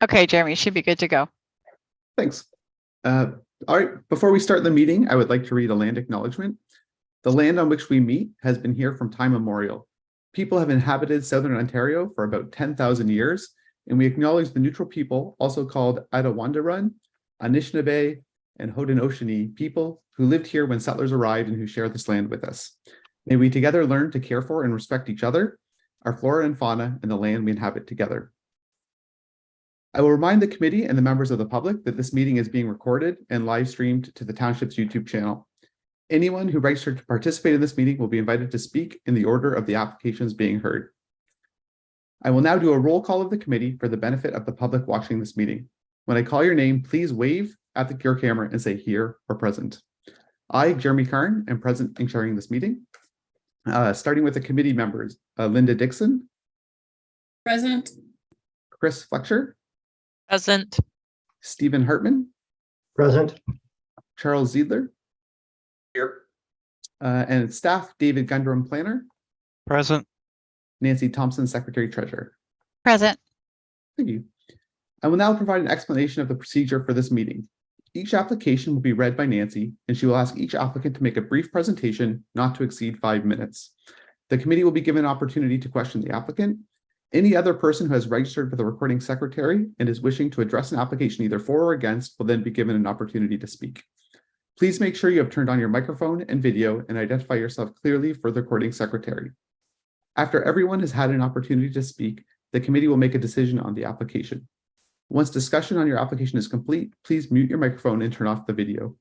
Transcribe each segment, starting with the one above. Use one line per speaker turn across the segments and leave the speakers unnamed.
Okay, Jeremy, you should be good to go.
Thanks. All right, before we start the meeting, I would like to read a land acknowledgement. The land on which we meet has been here from time immemorial. People have inhabited southern Ontario for about 10,000 years, and we acknowledge the neutral people, also called Attawandarun, Anishinaabe, and Haudenosaunee people who lived here when settlers arrived and who share this land with us. May we together learn to care for and respect each other, our flora and fauna, and the land we inhabit together. I will remind the committee and the members of the public that this meeting is being recorded and live streamed to the township's YouTube channel. Anyone who registered to participate in this meeting will be invited to speak in the order of the applications being heard. I will now do a roll call of the committee for the benefit of the public watching this meeting. When I call your name, please wave at your camera and say here or present. I, Jeremy Karn, am present and chairing this meeting. Starting with the committee members, Linda Dixon.
Present.
Chris Fletcher.
Present.
Stephen Hartman.
Present.
Charles Ziedler. Here. And staff, David Gundrum, planner.
Present.
Nancy Thompson, secretary treasurer.
Present.
Thank you. I will now provide an explanation of the procedure for this meeting. Each application will be read by Nancy, and she will ask each applicant to make a brief presentation, not to exceed 5 minutes. The committee will be given an opportunity to question the applicant. Any other person who has registered for the recording secretary and is wishing to address an application either for or against will then be given an opportunity to speak. Please make sure you have turned on your microphone and video and identify yourself clearly for the recording secretary. After everyone has had an opportunity to speak, the committee will make a decision on the application. Once discussion on your application is complete, please mute your microphone and turn off the video.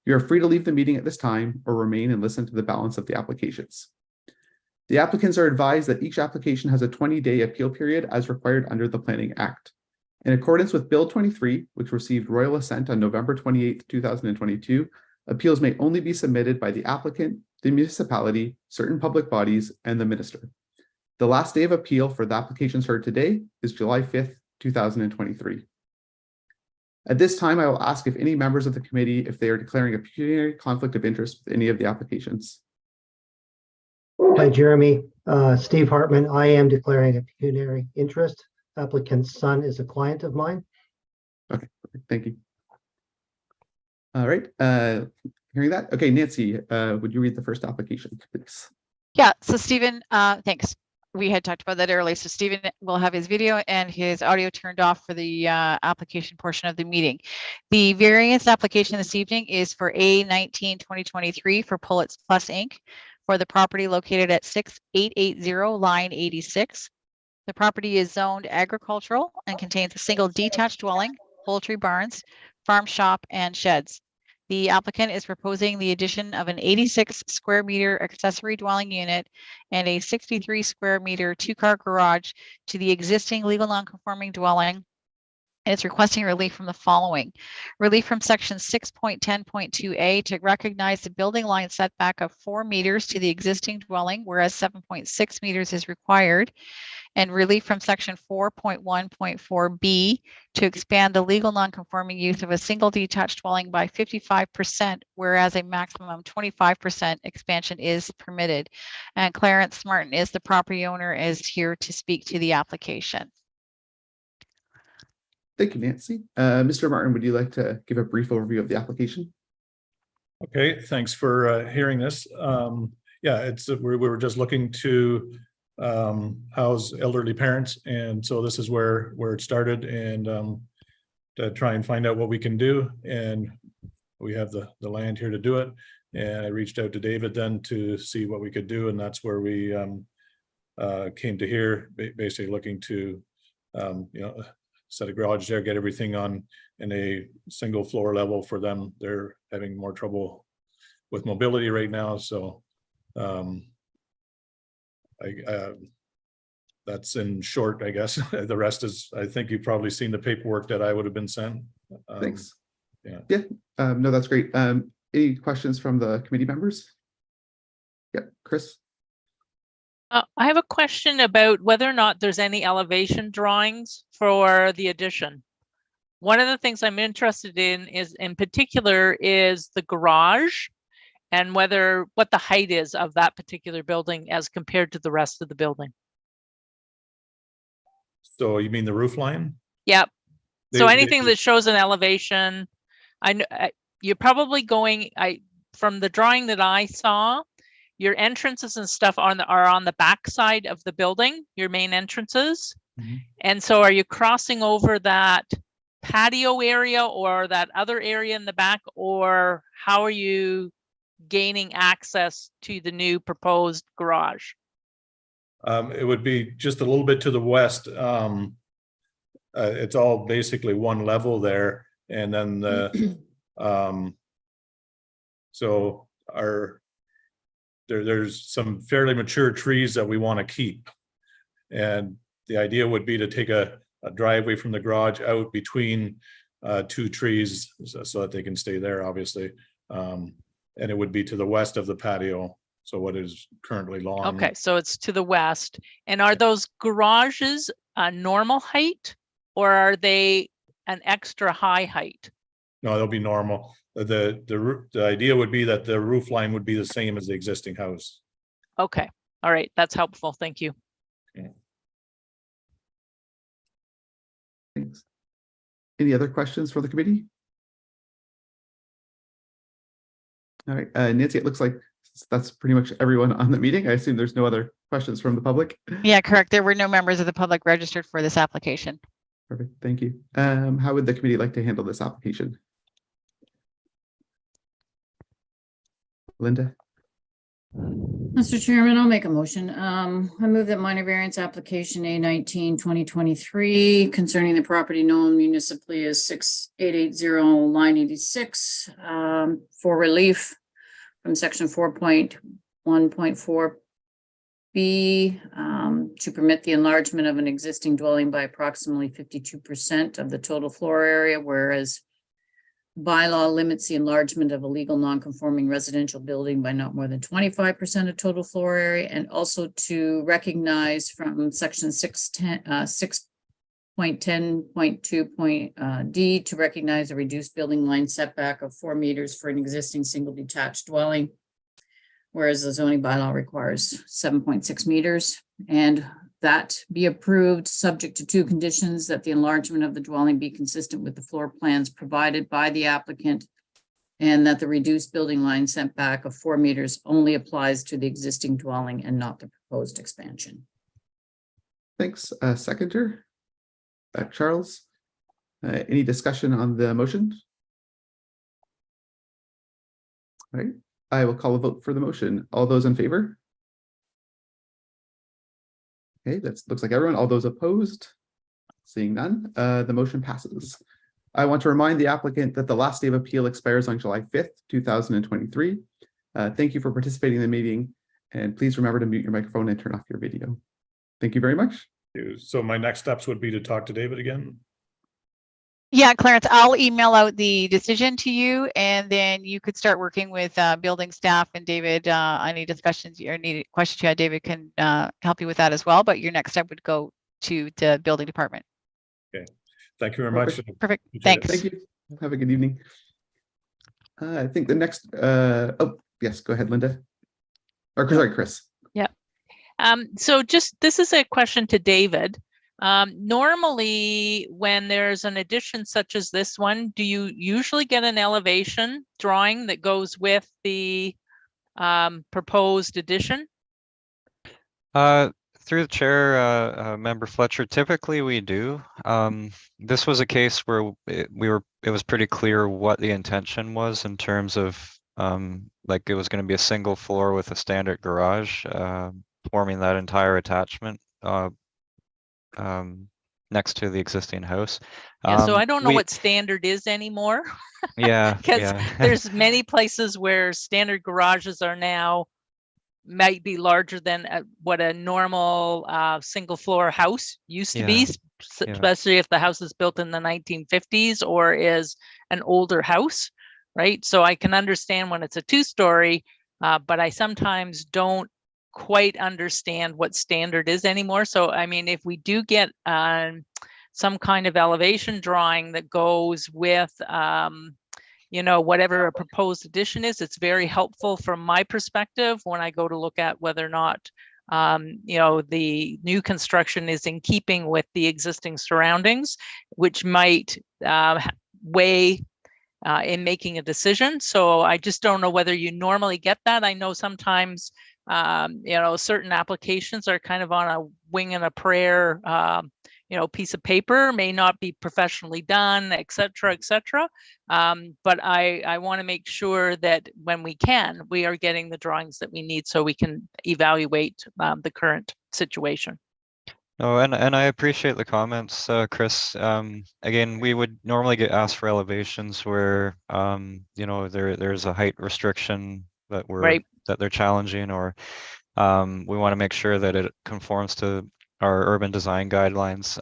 You are free to leave the meeting at this time or remain and listen to the balance of the applications. The applicants are advised that each application has a 20-day appeal period as required under the Planning Act. In accordance with Bill 23, which received royal assent on November 28, 2022, appeals may only be submitted by the applicant, the municipality, certain public bodies, and the minister. The last day of appeal for the applications heard today is July 5th, 2023. At this time, I will ask if any members of the committee, if they are declaring a pecuniary conflict of interest with any of the applications.
Hi, Jeremy. Steve Hartman. I am declaring a pecuniary interest. Applicant's son is a client of mine.
Okay, perfect. Thank you. All right, hearing that. Okay, Nancy, would you read the first application, please?
Yeah, so Stephen, thanks. We had talked about that earlier. So Stephen will have his video and his audio turned off for the application portion of the meeting. The variance application this evening is for A19-2023 for Pullets Plus Inc. for the property located at 6880 line 86. The property is zoned agricultural and contains a single detached dwelling, poultry barns, farm shop, and sheds. The applicant is proposing the addition of an 86 square meter accessory dwelling unit and a 63 square meter two-car garage to the existing legal non-conforming dwelling. And it's requesting relief from the following. Relief from section 6.10.2a to recognize the building line setback of 4 meters to the existing dwelling, whereas 7.6 meters is required. And relief from section 4.1.4b to expand the legal non-conforming use of a single detached dwelling by 55%, whereas a maximum 25% expansion is permitted. And Clarence Martin is the property owner, is here to speak to the application.
Thank you, Nancy. Mr. Martin, would you like to give a brief overview of the application?
Okay, thanks for hearing this. Yeah, we were just looking to house elderly parents, and so this is where it started, and to try and find out what we can do, and we have the land here to do it. And I reached out to David then to see what we could do, and that's where we came to here, basically looking to set a garage there, get everything on in a single floor level for them. They're having more trouble with mobility right now, so that's in short, I guess. The rest is, I think you've probably seen the paperwork that I would have been sent.
Thanks.
Yeah.
No, that's great. Any questions from the committee members? Yeah, Chris.
I have a question about whether or not there's any elevation drawings for the addition. One of the things I'm interested in particular is the garage and what the height is of that particular building as compared to the rest of the building.
So you mean the roof line?
Yep. So
They-
anything that shows an elevation, I know you're probably going, from the drawing that I saw, your entrances and stuff are on the back side of the building, your main entrances.
Mhm.
And so are you crossing over that patio area or that other area in the back, or how are you gaining access to the new proposed garage?
It would be just a little bit to the west. It's all basically one level there, and then the so there's some fairly mature trees that we want to keep, and the idea would be to take a driveway from the garage out between two trees so that they can stay there, obviously, and it would be to the west of the patio. So what is currently lawn.
Okay, so it's to the west. And are those garages a normal height, or are they an extra high height?
No, they'll be normal. The idea would be that the roof line would be the same as the existing house.
Okay, all right, that's helpful. Thank you.
Thanks. Any other questions for the committee? All right, Nancy, it looks like that's pretty much everyone on the meeting. I assume there's no other questions from the public.
Yeah, correct. There were no members of the public registered for this application.
Perfect, thank you. How would the committee like to handle this application? Linda?
Mr. Chairman, I'll make a motion. I move that minor variance application A19-2023 concerning the property known municipally as 6880 line 86 for relief from section 4.1.4 B to permit the enlargement of an existing dwelling by approximately 52% of the total floor area, whereas bylaw limits the enlargement of a legal non-conforming residential building by not more than 25% of total floor area, and also to recognize from section 6.10.2. D to recognize a reduced building line setback of 4 meters for an existing single detached dwelling, whereas the zoning bylaw requires 7.6 meters, and that be approved subject to two conditions: that the enlargement of the dwelling be consistent with the floor plans provided by the applicant, and that the reduced building line setback of 4 meters only applies to the existing dwelling and not the proposed expansion.
Thanks. Seconder? Charles? Any discussion on the motion? All right, I will call a vote for the motion. All those in favor? Okay, that looks like everyone. All those opposed? Seeing none, the motion passes. I want to remind the applicant that the last day of appeal expires on July 5th, 2023. Thank you for participating in the meeting, and please remember to mute your microphone and turn off your video. Thank you very much.
So my next steps would be to talk to David again.
Yeah, Clarence, I'll email out the decision to you, and then you could start working with building staff and David. Any discussions or any questions you had, David can help you with that as well. But your next step would go to the building department.
Okay, thank you very much.
Perfect.
Appreciate it.
Thanks.
Thank you. Have a good evening. I think the next, oh, yes, go ahead, Linda. Or sorry, Chris.
So this is a question to David. Normally, when there's an addition such as this one, do you usually get an elevation drawing that goes with the proposed addition?
Through the chair, Member Fletcher, typically we do. This was a case where it was pretty clear what the intention was in terms of like it was going to be a single floor with a standard garage forming that entire attachment next to the existing house.
Yeah, so I don't know what standard is anymore.
Yeah,
because there's many places where standard garages are now might be larger than what a normal single floor house used to be, especially if the house is built in the 1950s or is an older house, right? So I can understand when it's a two-story, but I sometimes don't quite understand what standard is anymore. So I mean, if we do get some kind of elevation drawing that goes with you know, whatever a proposed addition is, it's very helpful from my perspective when I go to look at whether or not you know, the new construction is in keeping with the existing surroundings, which might weigh in making a decision. So I just don't know whether you normally get that. I know sometimes, you know, certain applications are kind of on a wing and a prayer, you know, piece of paper, may not be professionally done, et cetera, et cetera. But I want to make sure that when we can, we are getting the drawings that we need so we can evaluate the current situation.
No, and I appreciate the comments, Chris. Again, we would normally get asked for elevations where, you know, there's a height restriction that
Right.
that they're challenging, or we want to make sure that it conforms to our urban design guidelines.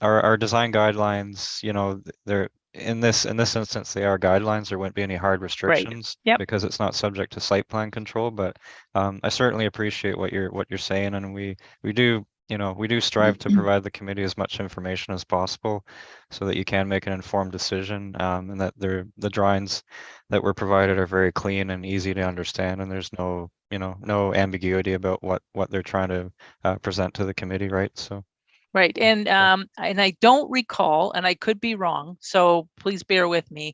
Our design guidelines, you know, they're in this instance, they are guidelines. There wouldn't be any hard restrictions
Yep.
because it's not subject to site plan control. But I certainly appreciate what you're saying, and we do. You know, we do strive to provide the committee as much information as possible so that you can make an informed decision, and that the drawings that were provided are very clean and easy to understand, and there's no, you know, no ambiguity about what they're trying to present to the committee, right? So.
Right. And I don't recall, and I could be wrong, so please bear with me.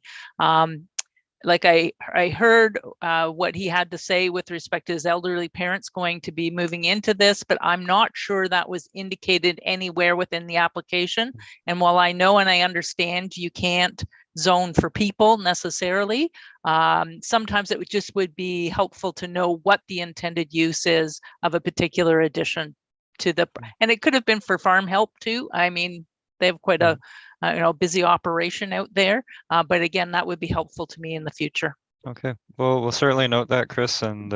Like I heard what he had to say with respect to his elderly parents going to be moving into this, but I'm not sure that was indicated anywhere within the application. And while I know and I understand you can't zone for people necessarily, sometimes it would be helpful to know what the intended use is of a particular addition to the, and it could have been for farm help too. I mean, they have quite a you know, busy operation out there. But again, that would be helpful to me in the future.
Okay, well, we'll certainly note that, Chris, and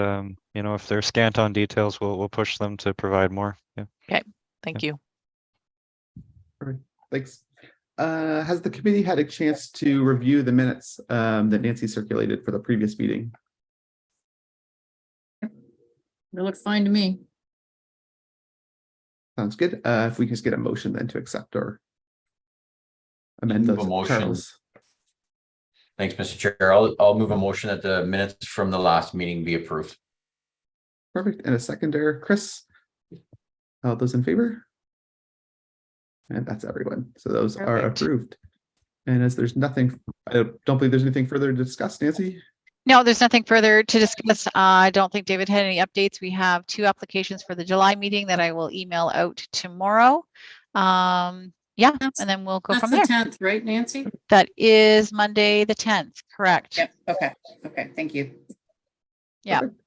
you know, if they're scant on details, we'll push them to provide more. Yeah.
Okay, thank you.
All right, thanks. Has the committee had a chance to review the minutes that Nancy circulated for the previous meeting?
It looked fine to me.
Sounds good. If we can just get a motion then to accept or amend
Move
those.
a motion.
Charles.
Thanks, Mr. Chair. I'll move a motion that the minutes from the last meeting be approved.
Perfect. And a seconder, Chris. All those in favor? And that's everyone. So those are
Perfect.
approved. And as there's nothing, I don't believe there's anything further to discuss, Nancy.
No, there's nothing further to discuss. I don't think David had any updates. We have 2 applications for the July meeting that I will email out tomorrow. Yeah, and then we'll go
That's
from
the
there.
10th, right, Nancy?
That is Monday, the 10th, correct?
Yep. Okay, thank you.
Yeah.
Perfect.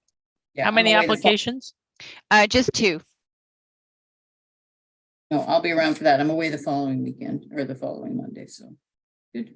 Yeah,
How many
I'm away the fo-
applications?
Just 2.
No, I'll be around for that. I'm away the following weekend or the following Monday, so. Good.